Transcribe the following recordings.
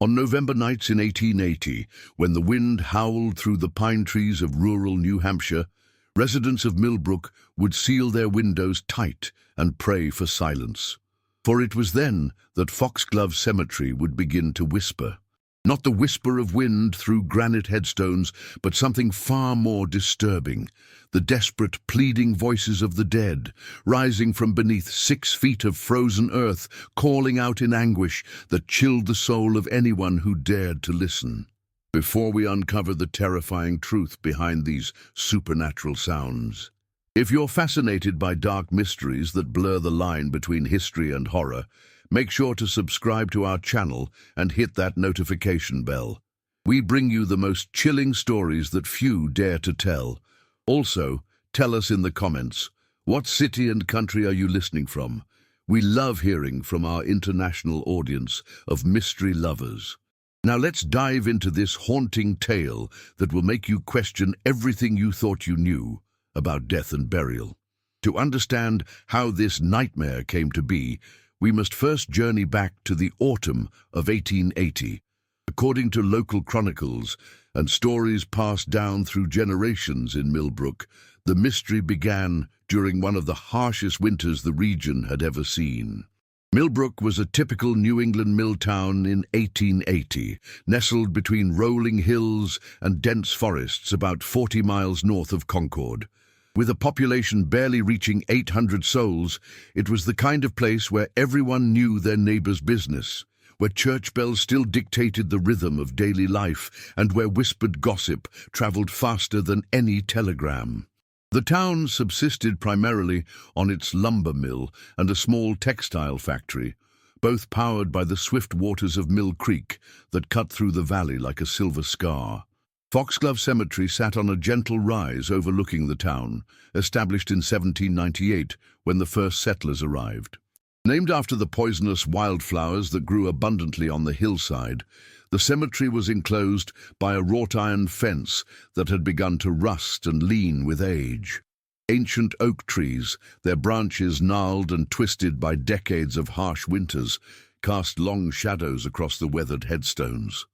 On November nights in 1880, when the wind howled through the pine trees of rural New Hampshire, residents of Millbrook would seal their windows tight and pray for silence. For it was then that Foxglove Cemetery would begin to whisper. Not the whisper of wind through granite headstones, but something far more disturbing. The desperate, pleading voices of the dead, rising from beneath 6 feet of frozen earth, calling out in anguish that chilled the soul of anyone who dared to listen. Before we uncover the terrifying truth behind these supernatural sounds, if you're fascinated by dark mysteries that blur the line between history and horror, make sure to subscribe to our channel and hit that notification bell. We bring you the most chilling stories that few dare to tell. Also, tell us in the comments, what city and country are you listening from? We love hearing from our international audience of mystery lovers. Now let's dive into this haunting tale that will make you question everything you thought you knew about death and burial. To understand how this nightmare came to be, we must first journey back to the autumn of 1880. According to local chronicles and stories passed down through generations in Millbrook, the mystery began during one of the harshest winters the region had ever seen. Millbrook was a typical New England mill town in 1880, nestled between rolling hills and dense forests about 40 miles north of Concord. With a population barely reaching 800 souls, it was the kind of place where everyone knew their neighbor's business, where church bells still dictated the rhythm of daily life, and where whispered gossip traveled faster than any telegram. The town subsisted primarily on its lumber mill and a small textile factory, both powered by the swift waters of Mill Creek that cut through the valley like a silver scar. Foxglove Cemetery sat on a gentle rise overlooking the town, established in 1798 when the first settlers arrived. Named after the poisonous wildflowers that grew abundantly on the hillside, the cemetery was enclosed by a wrought-iron fence that had begun to rust and lean with age. Ancient oak trees, their branches gnarled and twisted by decades of harsh winters, cast long shadows across the weathered headstones.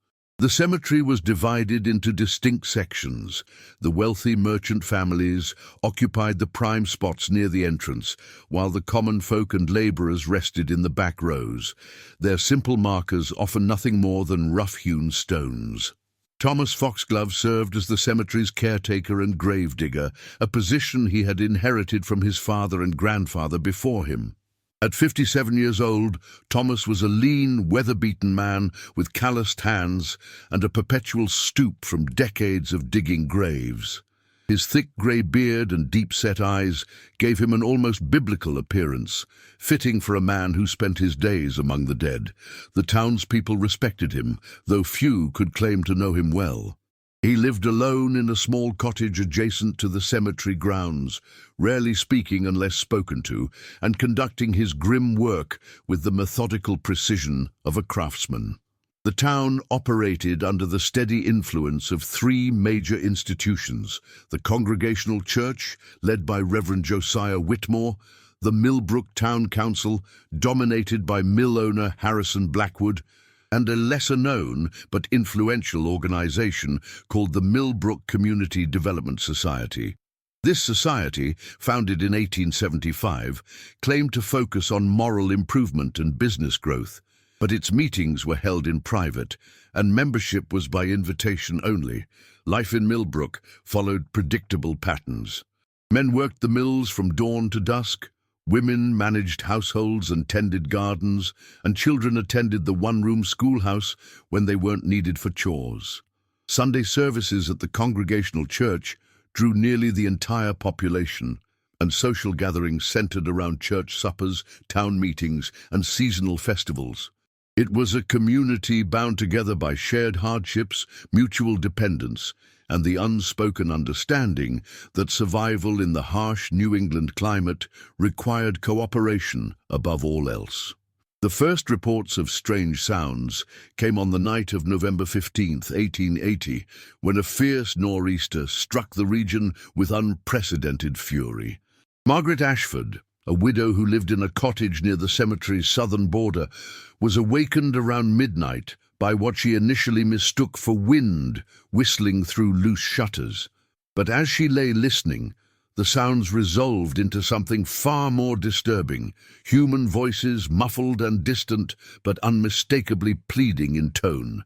The cemetery was divided into distinct sections. The wealthy merchant families occupied the prime spots near the entrance, while the common folk and laborers rested in the back rows, their simple markers often nothing more than rough-hewn stones. Thomas Foxglove served as the cemetery's caretaker and gravedigger, a position he had inherited from his father and grandfather before him. At 57 years old, Thomas was a lean, weather-beaten man with calloused hands and a perpetual stoop from decades of digging graves. His thick grey beard and deep-set eyes gave him an almost biblical appearance, fitting for a man who spent his days among the dead. The townspeople respected him, though few could claim to know him well. He lived alone in a small cottage adjacent to the cemetery grounds, rarely speaking unless spoken to, and conducting his grim work with the methodical precision of a craftsman. The town operated under the steady influence of 3 major institutions: the Congregational Church, led by Reverend Josiah Whitmore; the Millbrook Town Council, dominated by mill owner Harrison Blackwood; and a lesser-known but influential organization called the Millbrook Community Development Society. This society, founded in 1875, claimed to focus on moral improvement and business growth, but its meetings were held in private, and membership was by invitation only. Life in Millbrook followed predictable patterns. Men worked the mills from dawn to dusk. Women managed households and tended gardens, and children attended the one-room schoolhouse when they weren't needed for chores. Sunday services at the Congregational Church drew nearly the entire population, and social gatherings centered around church suppers, town meetings, and seasonal festivals. It was a community bound together by shared hardships, mutual dependence, and the unspoken understanding that survival in the harsh New England climate required cooperation above all else. The first reports of strange sounds came on the night of November 15th, 1880, when a fierce nor'easter struck the region with unprecedented fury. Margaret Ashford, a widow who lived in a cottage near the cemetery's southern border, was awakened around midnight by what she initially mistook for wind whistling through loose shutters. But as she lay listening, the sounds resolved into something far more disturbing, human voices muffled and distant, but unmistakably pleading in tone.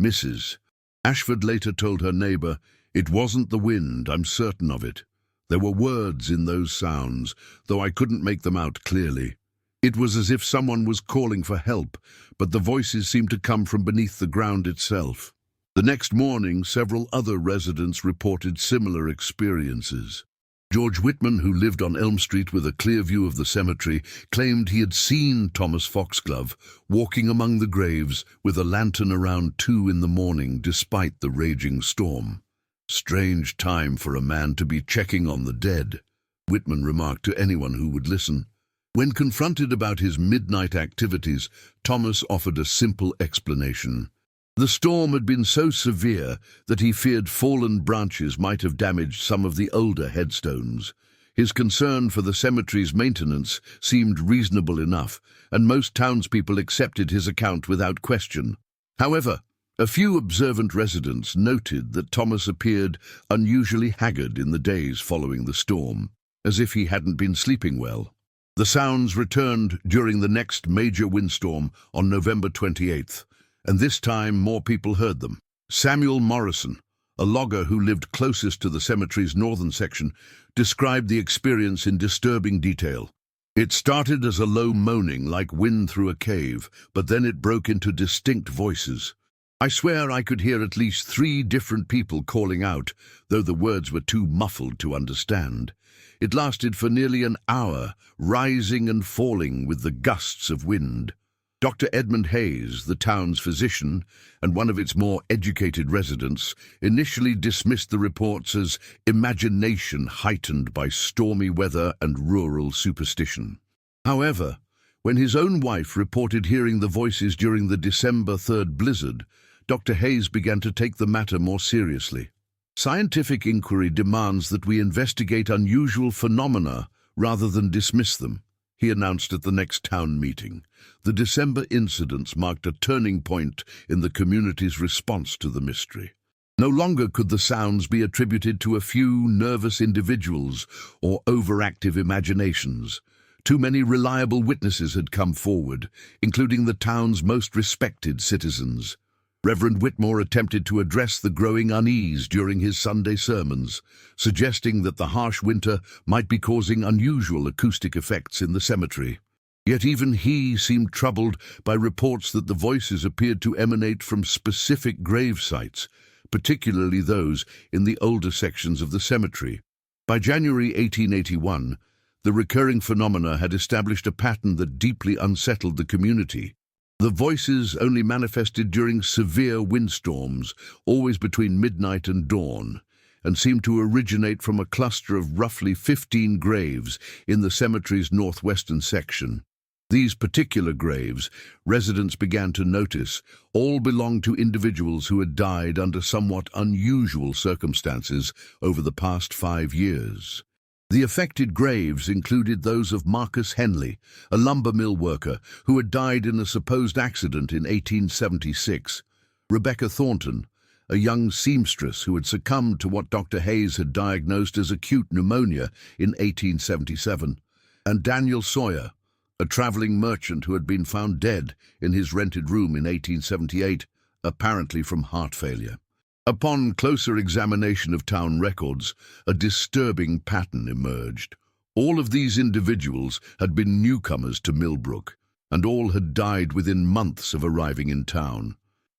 Mrs. Ashford later told her neighbour, "It wasn't the wind, I'm certain of it. There were words in those sounds, though I couldn't make them out clearly. It was as if someone was calling for help, but the voices seemed to come from beneath the ground itself." The next morning, several other residents reported similar experiences. George Whitman, who lived on Elm Street with a clear view of the cemetery, claimed he had seen Thomas Foxglove walking among the graves with a lantern around 2 in the morning despite the raging storm. "Strange time for a man to be checking on the dead," Whitman remarked to anyone who would listen. When confronted about his midnight activities, Thomas offered a simple explanation. The storm had been so severe that he feared fallen branches might have damaged some of the older headstones. His concern for the cemetery's maintenance seemed reasonable enough, and most townspeople accepted his account without question. However, a few observant residents noted that Thomas appeared unusually haggard in the days following the storm, as if he hadn't been sleeping well. The sounds returned during the next major windstorm on November 28th, and this time more people heard them. Samuel Morrison, a logger who lived closest to the cemetery's northern section, described the experience in disturbing detail. "It started as a low moaning like wind through a cave, but then it broke into distinct voices. I swear I could hear at least 3 different people calling out, though the words were too muffled to understand. It lasted for nearly an hour, rising and falling with the gusts of wind." Dr. Edmund Hayes, the town's physician and one of its more educated residents, initially dismissed the reports as imagination heightened by stormy weather and rural superstition. However, when his own wife reported hearing the voices during the December 3rd blizzard, Dr. Hayes began to take the matter more seriously. "Scientific inquiry demands that we investigate unusual phenomena rather than dismiss them," he announced at the next town meeting. The December incidents marked a turning point in the community's response to the mystery. No longer could the sounds be attributed to a few nervous individuals or overactive imaginations. Too many reliable witnesses had come forward, including the town's most respected citizens. Reverend Whitmore attempted to address the growing unease during his Sunday sermons, suggesting that the harsh winter might be causing unusual acoustic effects in the cemetery. Yet even he seemed troubled by reports that the voices appeared to emanate from specific grave sites, particularly those in the older sections of the cemetery. By January 1881, the recurring phenomena had established a pattern that deeply unsettled the community. The voices only manifested during severe windstorms, always between midnight and dawn, and seemed to originate from a cluster of roughly 15 graves in the cemetery's northwestern section. These particular graves, residents began to notice, all belonged to individuals who had died under somewhat unusual circumstances over the past 5 years. The affected graves included those of Marcus Henley, a lumber mill worker who had died in a supposed accident in 1876, Rebecca Thornton, a young seamstress who had succumbed to what Dr. Hayes had diagnosed as acute pneumonia in 1877, and Daniel Sawyer, a traveling merchant who had been found dead in his rented room in 1878, apparently from heart failure. Upon closer examination of town records, a disturbing pattern emerged. All of these individuals had been newcomers to Millbrook, and all had died within months of arriving in town.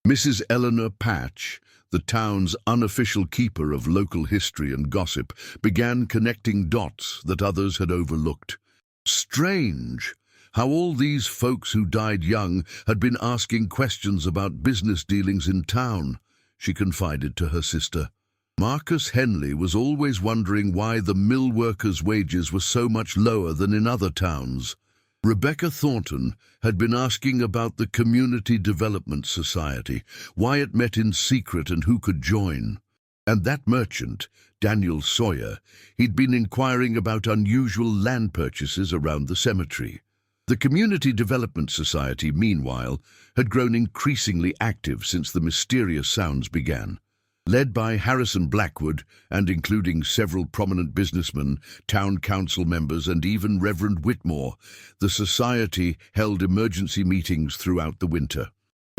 Mrs. Eleanor Patch, the town's unofficial keeper of local history and gossip, began connecting dots that others had overlooked. Strange how all these folks who died young had been asking questions about business dealings in town, she confided to her sister. Marcus Henley was always wondering why the mill workers' wages were so much lower than in other towns. Rebecca Thornton had been asking about the Community Development Society, why it met in secret and who could join. And that merchant, Daniel Sawyer, he'd been inquiring about unusual land purchases around the cemetery. The Community Development Society, meanwhile, had grown increasingly active since the mysterious sounds began. Led by Harrison Blackwood, and including several prominent businessmen, town council members, and even Reverend Whitmore, the society held emergency meetings throughout the winter.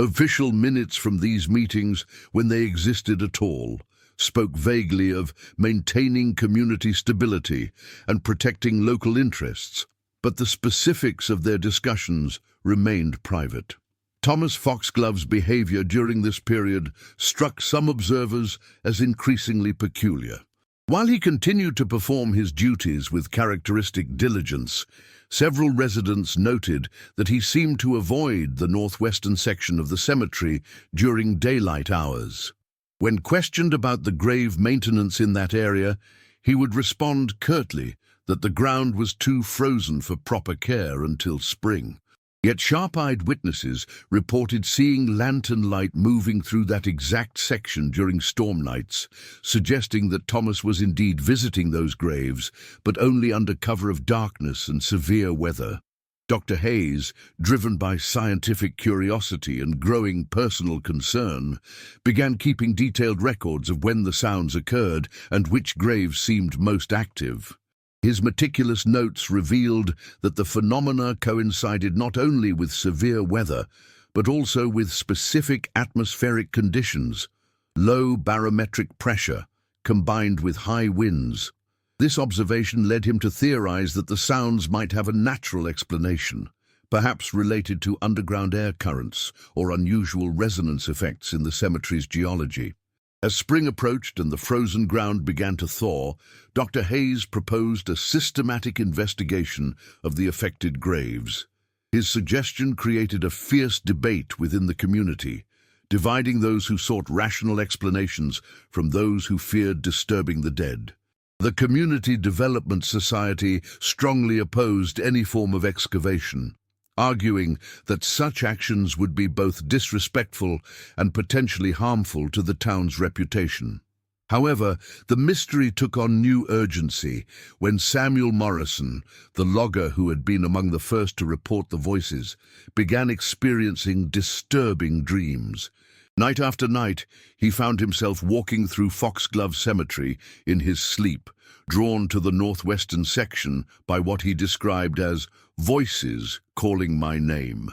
Official minutes from these meetings, when they existed at all, spoke vaguely of maintaining community stability and protecting local interests, but the specifics of their discussions remained private. Thomas Foxglove's behavior during this period struck some observers as increasingly peculiar. While he continued to perform his duties with characteristic diligence, several residents noted that he seemed to avoid the northwestern section of the cemetery during daylight hours. When questioned about the grave maintenance in that area, he would respond curtly that the ground was too frozen for proper care until spring. Yet sharp-eyed witnesses reported seeing lantern light moving through that exact section during storm nights, suggesting that Thomas was indeed visiting those graves, but only under cover of darkness and severe weather. Dr. Hayes, driven by scientific curiosity and growing personal concern, began keeping detailed records of when the sounds occurred and which graves seemed most active. His meticulous notes revealed that the phenomena coincided not only with severe weather, but also with specific atmospheric conditions, low barometric pressure, combined with high winds. This observation led him to theorize that the sounds might have a natural explanation, perhaps related to underground air currents or unusual resonance effects in the cemetery's geology. As spring approached and the frozen ground began to thaw, Dr. Hayes proposed a systematic investigation of the affected graves. His suggestion created a fierce debate within the community, dividing those who sought rational explanations from those who feared disturbing the dead. The Community Development Society strongly opposed any form of excavation, arguing that such actions would be both disrespectful and potentially harmful to the town's reputation. However, the mystery took on new urgency when Samuel Morrison, the logger who had been among the first to report the voices, began experiencing disturbing dreams. Night after night, he found himself walking through Foxglove Cemetery in his sleep, drawn to the northwestern section by what he described as voices calling my name.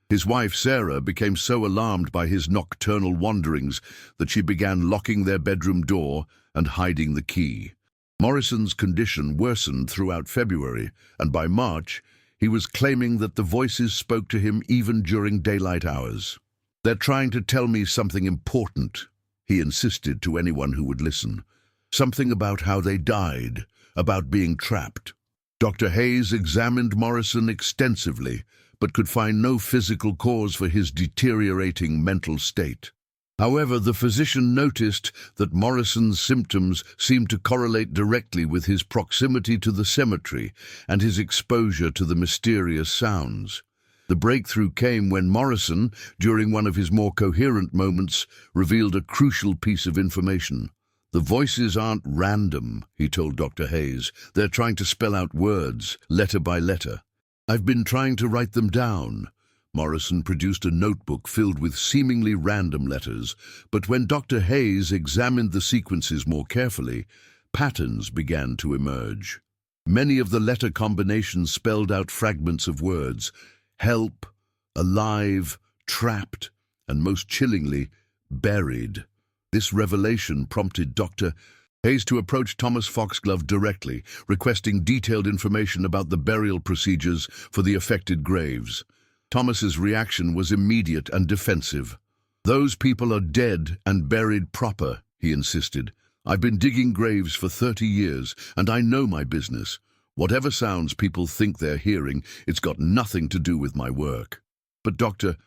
His wife, Sarah, became so alarmed by his nocturnal wanderings that she began locking their bedroom door and hiding the key. Morrison's condition worsened throughout February, and by March, he was claiming that the voices spoke to him even during daylight hours. "They're trying to tell me something important," he insisted to anyone who would listen. "Something about how they died, about being trapped." Dr. Hayes examined Morrison extensively, but could find no physical cause for his deteriorating mental state. However, the physician noticed that Morrison's symptoms seemed to correlate directly with his proximity to the cemetery and his exposure to the mysterious sounds. The breakthrough came when Morrison, during one of his more coherent moments, revealed a crucial piece of information. "The voices aren't random," he told Dr. Hayes. "They're trying to spell out words, letter by letter. I've been trying to write them down." Morrison produced a notebook filled with seemingly random letters, but when Dr. Hayes examined the sequences more carefully, patterns began to emerge. Many of the letter combinations spelled out fragments of words: help, alive, trapped, and most chillingly, buried. This revelation prompted Dr. Hayes to approach Thomas Foxglove directly, requesting detailed information about the burial procedures for the affected graves. Thomas's reaction was immediate and defensive. "Those people are dead and buried proper," he insisted. "I've been digging graves for 30 years, and I know my business. Whatever sounds people think they're hearing, it's got nothing to do with my work." But Dr.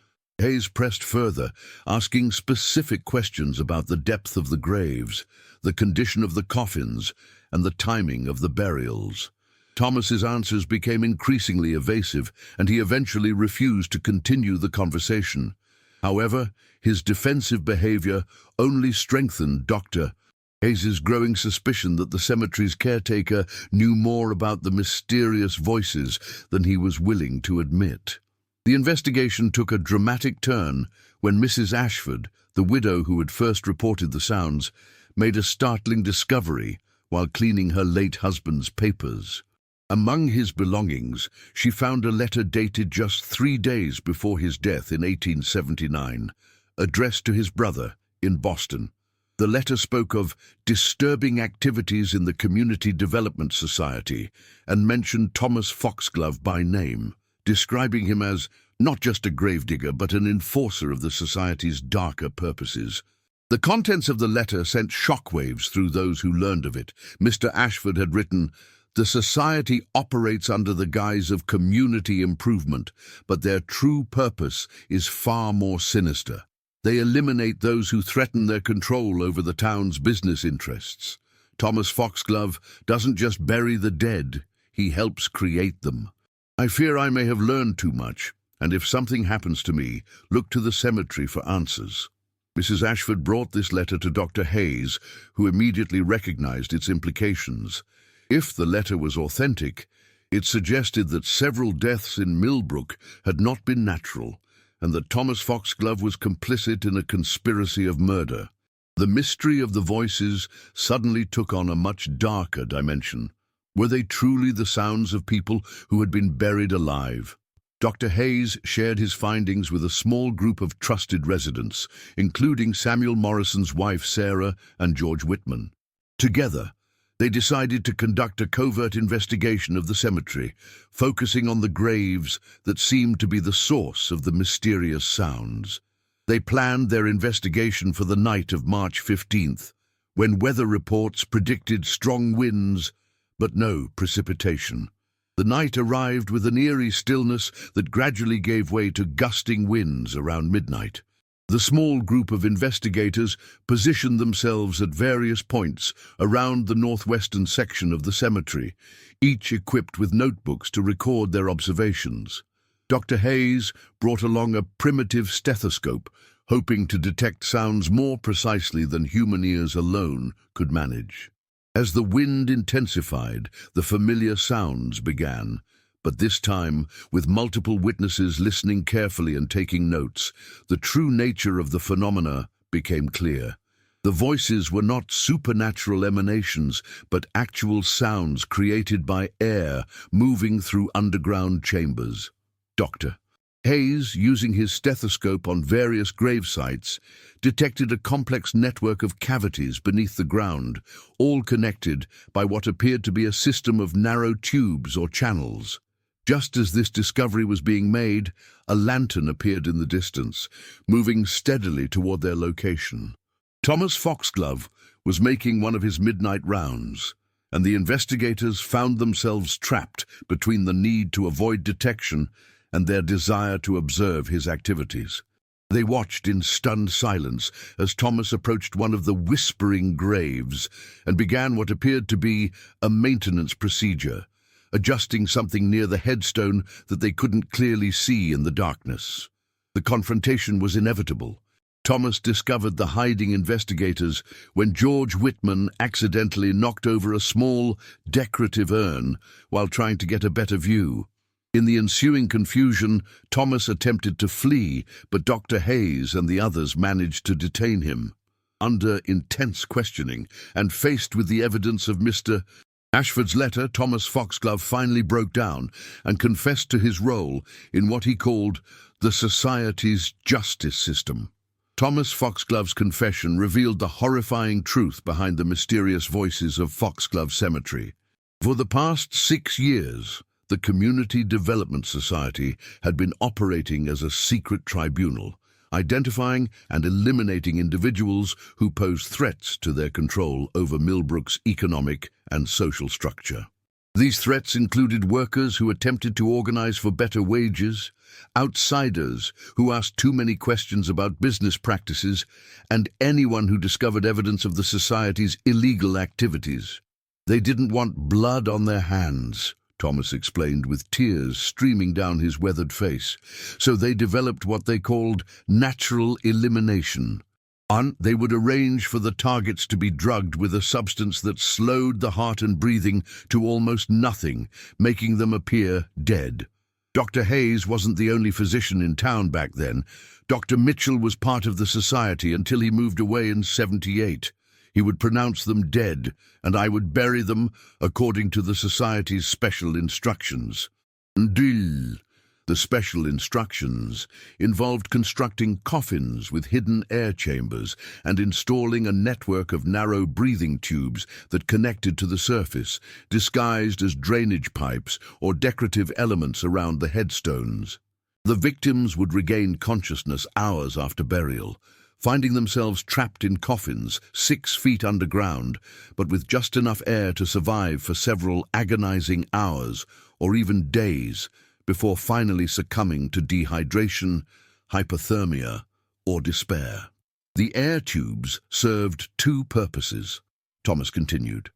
Hayes pressed further, asking specific questions about the depth of the graves, the condition of the coffins, and the timing of the burials. Thomas's answers became increasingly evasive, and he eventually refused to continue the conversation. However, his defensive behavior only strengthened Dr. Hayes's growing suspicion that the cemetery's caretaker knew more about the mysterious voices than he was willing to admit. The investigation took a dramatic turn when Mrs. Ashford, the widow who had first reported the sounds, made a startling discovery while cleaning her late husband's papers. Among his belongings, she found a letter dated just 3 days before his death in 1879, addressed to his brother in Boston. The letter spoke of disturbing activities in the Community Development Society and mentioned Thomas Foxglove by name, describing him as not just a gravedigger but an enforcer of the society's darker purposes. The contents of the letter sent shockwaves through those who learned of it. Mr. Ashford had written, "The society operates under the guise of community improvement, but their true purpose is far more sinister. They eliminate those who threaten their control over the town's business interests. Thomas Foxglove doesn't just bury the dead, he helps create them. I fear I may have learned too much, and if something happens to me, look to the cemetery for answers." Mrs. Ashford brought this letter to Dr. Hayes, who immediately recognized its implications. If the letter was authentic, it suggested that several deaths in Millbrook had not been natural, and that Thomas Foxglove was complicit in a conspiracy of murder. The mystery of the voices suddenly took on a much darker dimension. Were they truly the sounds of people who had been buried alive? Dr. Hayes shared his findings with a small group of trusted residents, including Samuel Morrison's wife Sarah and George Whitman. Together, they decided to conduct a covert investigation of the cemetery, focusing on the graves that seemed to be the source of the mysterious sounds. They planned their investigation for the night of March 15th, when weather reports predicted strong winds, but no precipitation. The night arrived with an eerie stillness that gradually gave way to gusting winds around midnight. The small group of investigators positioned themselves at various points around the northwestern section of the cemetery, each equipped with notebooks to record their observations. Dr. Hayes brought along a primitive stethoscope, hoping to detect sounds more precisely than human ears alone could manage. As the wind intensified, the familiar sounds began. But this time, with multiple witnesses listening carefully and taking notes, the true nature of the phenomena became clear. The voices were not supernatural emanations, but actual sounds created by air moving through underground chambers. Dr. Hayes, using his stethoscope on various grave sites, detected a complex network of cavities beneath the ground, all connected by what appeared to be a system of narrow tubes or channels. Just as this discovery was being made, a lantern appeared in the distance, moving steadily toward their location. Thomas Foxglove was making one of his midnight rounds, and the investigators found themselves trapped between the need to avoid detection and their desire to observe his activities. They watched in stunned silence as Thomas approached one of the whispering graves and began what appeared to be a maintenance procedure, adjusting something near the headstone that they couldn't clearly see in the darkness. The confrontation was inevitable. Thomas discovered the hiding investigators when George Whitman accidentally knocked over a small, decorative urn while trying to get a better view. In the ensuing confusion, Thomas attempted to flee, but Dr. Hayes and the others managed to detain him. Under intense questioning, and faced with the evidence of Mr. Ashford's letter, Thomas Foxglove finally broke down and confessed to his role in what he called the society's justice system. Thomas Foxglove's confession revealed the horrifying truth behind the mysterious voices of Foxglove Cemetery. For the past 6 years, the Community Development Society had been operating as a secret tribunal, identifying and eliminating individuals who posed threats to their control over Millbrook's economic and social structure. These threats included workers who attempted to organize for better wages, outsiders who asked too many questions about business practices, and anyone who discovered evidence of the society's illegal activities. They didn't want blood on their hands, Thomas explained with tears streaming down his weathered face, so they developed what they called natural elimination. They would arrange for the targets to be drugged with a substance that slowed the heart and breathing to almost nothing, making them appear dead. Dr. Hayes wasn't the only physician in town back then. Dr. Mitchell was part of the society until he moved away in '78. He would pronounce them dead, and I would bury them according to the society's special instructions. The special instructions involved constructing coffins with hidden air chambers and installing a network of narrow breathing tubes that connected to the surface, disguised as drainage pipes or decorative elements around the headstones. The victims would regain consciousness hours after burial, finding themselves trapped in coffins 6 feet underground, but with just enough air to survive for several agonizing hours or even days, before finally succumbing to dehydration, hypothermia, or despair. The air tubes served 2 purposes, Thomas continued.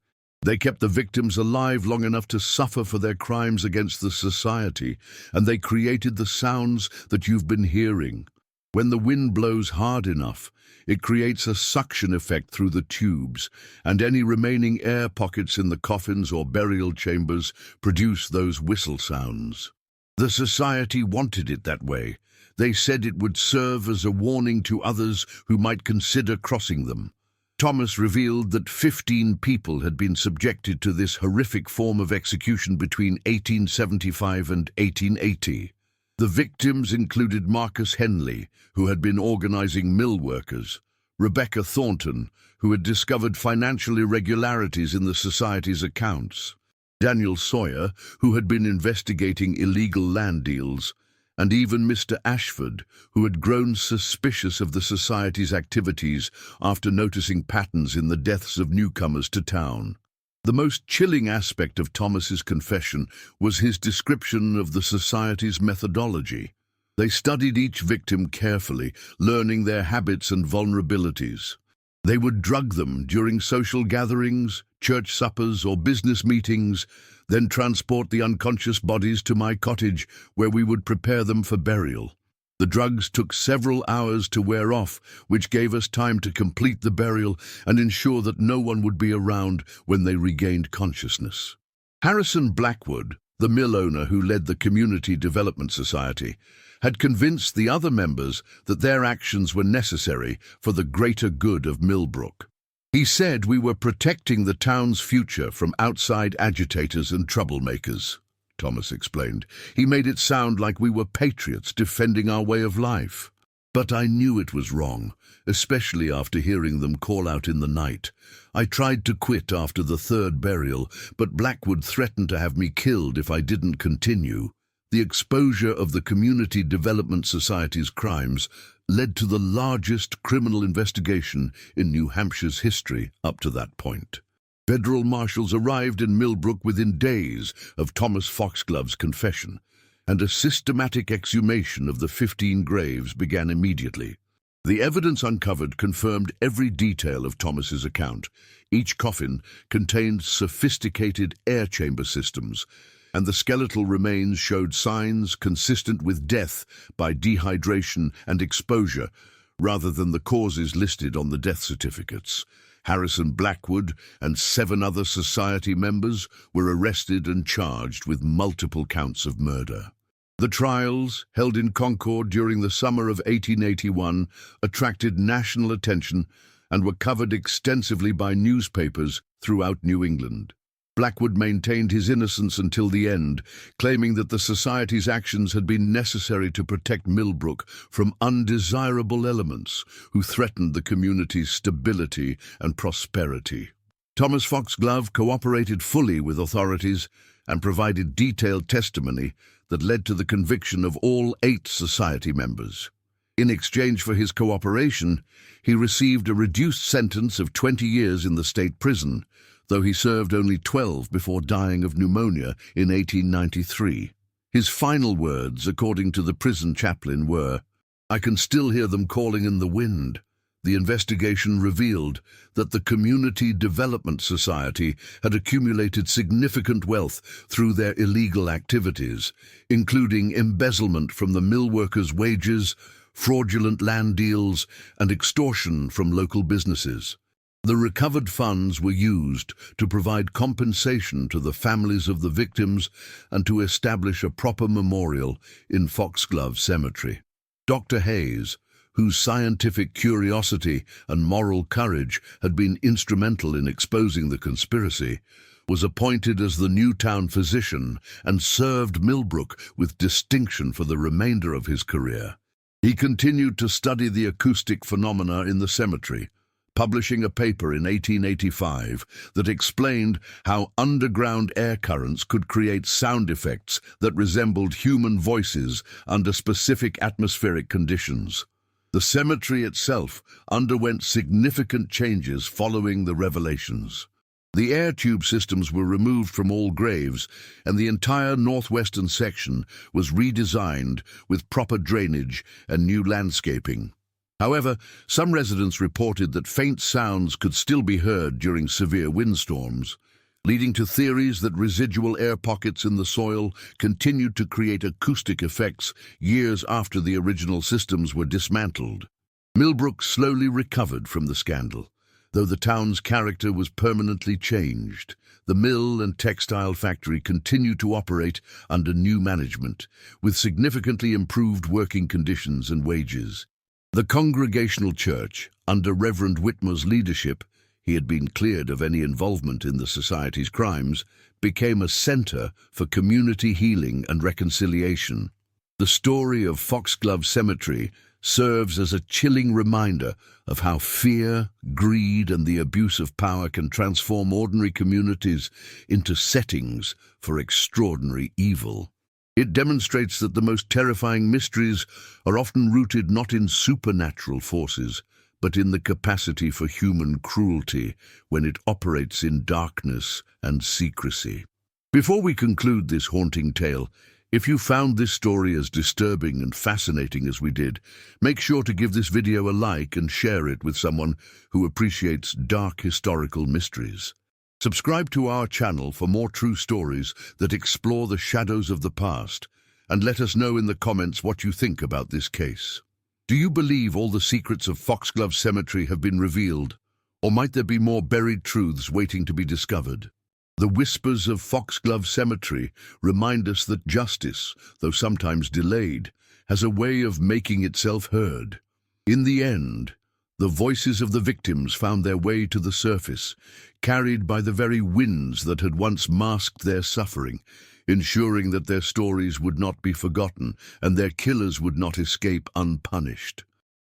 They kept the victims alive long enough to suffer for their crimes against the society, and they created the sounds that you've been hearing. When the wind blows hard enough, it creates a suction effect through the tubes, and any remaining air pockets in the coffins or burial chambers produce those whistle sounds. The society wanted it that way. They said it would serve as a warning to others who might consider crossing them. Thomas revealed that 15 people had been subjected to this horrific form of execution between 1875 and 1880. The victims included Marcus Henley, who had been organizing mill workers, Rebecca Thornton, who had discovered financial irregularities in the society's accounts, Daniel Sawyer, who had been investigating illegal land deals, and even Mr. Ashford, who had grown suspicious of the society's activities after noticing patterns in the deaths of newcomers to town. The most chilling aspect of Thomas's confession was his description of the society's methodology. They studied each victim carefully, learning their habits and vulnerabilities. They would drug them during social gatherings, church suppers, or business meetings, then transport the unconscious bodies to my cottage, where we would prepare them for burial. The drugs took several hours to wear off, which gave us time to complete the burial and ensure that no one would be around when they regained consciousness. Harrison Blackwood, the mill owner who led the Community Development Society, had convinced the other members that their actions were necessary for the greater good of Millbrook. He said we were protecting the town's future from outside agitators and troublemakers, Thomas explained. He made it sound like we were patriots defending our way of life. But I knew it was wrong, especially after hearing them call out in the night. I tried to quit after the 3rd burial, but Blackwood threatened to have me killed if I didn't continue. The exposure of the Community Development Society's crimes led to the largest criminal investigation in New Hampshire's history up to that point. Federal marshals arrived in Millbrook within days of Thomas Foxglove's confession, and a systematic exhumation of the 15 graves began immediately. The evidence uncovered confirmed every detail of Thomas's account. Each coffin contained sophisticated air chamber systems, and the skeletal remains showed signs consistent with death by dehydration and exposure, rather than the causes listed on the death certificates. Harrison Blackwood and 7 other society members were arrested and charged with multiple counts of murder. The trials, held in Concord during the summer of 1881, attracted national attention and were covered extensively by newspapers throughout New England. Blackwood maintained his innocence until the end, claiming that the society's actions had been necessary to protect Millbrook from undesirable elements who threatened the community's stability and prosperity. Thomas Foxglove cooperated fully with authorities and provided detailed testimony that led to the conviction of all 8 society members. In exchange for his cooperation, he received a reduced sentence of 20 years in the state prison, though he served only 12 before dying of pneumonia in 1893. His final words, according to the prison chaplain, were, "I can still hear them calling in the wind." The investigation revealed that the Community Development Society had accumulated significant wealth through their illegal activities, including embezzlement from the mill workers' wages, fraudulent land deals, and extortion from local businesses. The recovered funds were used to provide compensation to the families of the victims and to establish a proper memorial in Foxglove Cemetery. Dr. Hayes, whose scientific curiosity and moral courage had been instrumental in exposing the conspiracy, was appointed as the new town physician and served Millbrook with distinction for the remainder of his career. He continued to study the acoustic phenomena in the cemetery, publishing a paper in 1885 that explained how underground air currents could create sound effects that resembled human voices under specific atmospheric conditions. The cemetery itself underwent significant changes following the revelations. The air tube systems were removed from all graves, and the entire northwestern section was redesigned with proper drainage and new landscaping. However, some residents reported that faint sounds could still be heard during severe windstorms, leading to theories that residual air pockets in the soil continued to create acoustic effects years after the original systems were dismantled. Millbrook slowly recovered from the scandal. Though the town's character was permanently changed, the mill and textile factory continued to operate under new management, with significantly improved working conditions and wages. The Congregational Church, under Reverend Whitmer's leadership, he had been cleared of any involvement in the society's crimes, became a center for community healing and reconciliation. The story of Foxglove Cemetery serves as a chilling reminder of how fear, greed, and the abuse of power can transform ordinary communities into settings for extraordinary evil. It demonstrates that the most terrifying mysteries are often rooted not in supernatural forces, but in the capacity for human cruelty when it operates in darkness and secrecy. Before we conclude this haunting tale, if you found this story as disturbing and fascinating as we did, make sure to give this video a like and share it with someone who appreciates dark historical mysteries. Subscribe to our channel for more true stories that explore the shadows of the past, and let us know in the comments what you think about this case. Do you believe all the secrets of Foxglove Cemetery have been revealed, or might there be more buried truths waiting to be discovered? The whispers of Foxglove Cemetery remind us that justice, though sometimes delayed, has a way of making itself heard. In the end, the voices of the victims found their way to the surface, carried by the very winds that had once masked their suffering, ensuring that their stories would not be forgotten and their killers would not escape unpunished.